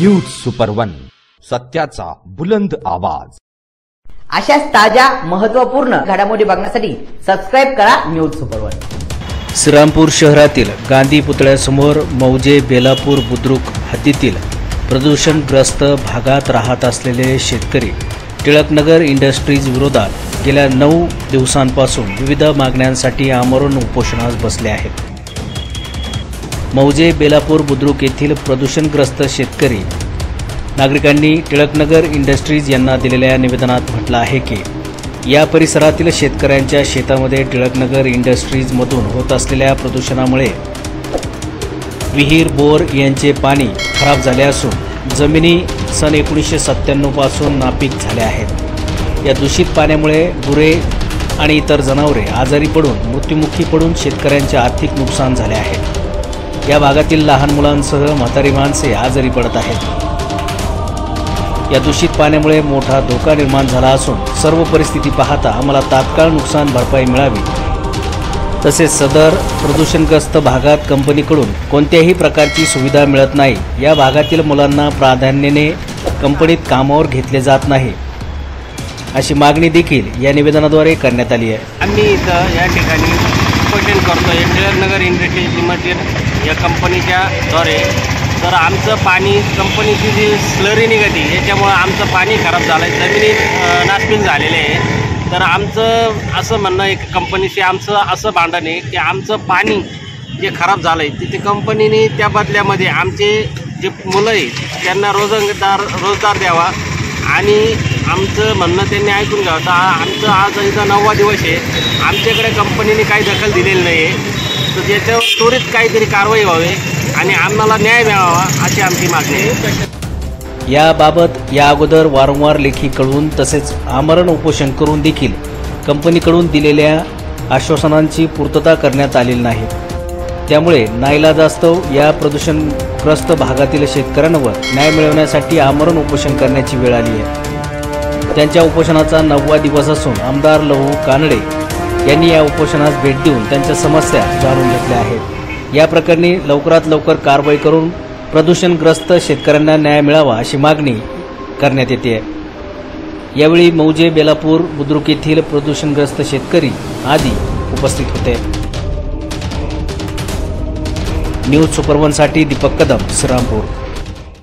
News super one, सत्याचा बुलंद आवाज। अशाच ताज्या महत्त्वपूर्ण घडामोडी बघण्यासाठी सबस्क्राइब करा न्यूज सुपर वन। श्रीरामपूर शहरातील गांधी पुतळ्यासमोर मौजे बेलापूर बुद्रुक हद्दीतील प्रदूषणग्रस्त भागात राहत असलेले शेतकरी टिळकनगर इंडस्ट्रीज विरोधात गेल्या 9 दिवसांपासून विविध मागण्यांसाठी आमरण उपोषणास बसले आहेत। मौजे बेलापूर बुद्रुक येथील प्रदूषणग्रस्त शेतकरी नागरिकांनी टिळकनगर इंडस्ट्रीज यांना दिलेल्या निवेदनात म्हटलं आहे की या परिसरातील शेतकऱ्यांच्या शेतामध्ये टिळकनगर इंडस्ट्रीजमधून होत असलेल्या प्रदूषणामुळे विहीर बोर यांचे पाणी खराब झाले असून जमिनी सन 1997 पासून नापीक झाल्या आहेत। या दूषित पाण्यामुळे गुरे आणि इतर जनावरे आजारी पडून मृत्युमुखी पडून शेतकऱ्यांचे आर्थिक नुकसान झाले आहे। या भागातील लहान मुलांसह म्हातारी माणसे आजारी पडत आहेत। या दूषित पाण्यामुळे मोठा धोका निर्माण झाला असून सर्व परिस्थिती पाहता आम्हाला तात्काळ नुकसान भरपाई मिळावी, तसेच सदर प्रदूषणग्रस्त भागात कंपनीकडून कोणत्याही प्रकारची सुविधा मिळत नाही। या भागातील मुलांना प्राधान्याने कंपनीत कामावर घेतले जात नाही, अशी मागणी देखील या निवेदनाद्वारे करण्यात आली आहे। आम्ही इथं या ठिकाणी उपोषण करतोय टिळकनगर इंडस्ट्रीज लिमिटेड या कंपनीच्या द्वारे। तर आमचं पाणी कंपनीची जी स्लरी निघते याच्यामुळे आमचं पाणी खराब झालं आहे, जमिनी नासपीक झालेले आहे। तर आमचं असं म्हणणं आहे की कंपनीशी आमचं असं भांडण आहे की आमचं पाणी जे खराब झालं आहे तिथे कंपनीने त्या बदल्यामध्ये आमचे जे मुलं आहेत त्यांना रोजगार द्यावा आणि आमचं म्हणणं त्यांनी ऐकून घ्यावं। तर आमचं आज इथं 9वा दिवस आहे, आमच्याकडे कंपनीने काही दखल दिलेली नाही आहे। तर त्याच्यावर त्वरित काहीतरी कारवाई व्हावी आणि आम्हाला न्याय मिळावा अशी आमची मागणी आहे। याबाबत या अगोदर वारंवार लेखी कळवून तसेच आमरण उपोषण करून देखील कंपनीकडून दिलेल्या आश्वासनांची पूर्तता करण्यात आलेली नाही। त्यामुळे नाईलाजास्तव या प्रदूषणग्रस्त भागातील शेतकऱ्यांवर न्याय मिळवण्यासाठी आमरण उपोषण करण्याची वेळ आली आहे। त्यांच्या उपोषणाचा 9वा दिवस असून आमदार लहू कानडे यांनी या उपोषणास भेट देऊन त्यांच्या समस्या जाणून घेतल्या आहेत। या प्रकरणी लवकरात लवकर कारवाई करून प्रदूषणग्रस्त शेतकऱ्यांना न्याय मिळावा अशी मागणी करण्यात येते। यावेळी मौजे बेलापूर बुद्रुक येथील प्रदूषणग्रस्त शेतकरी आदी उपस्थित होते। न्यूज सुपर वन साठी दीपक कदम, श्रीरामपूर।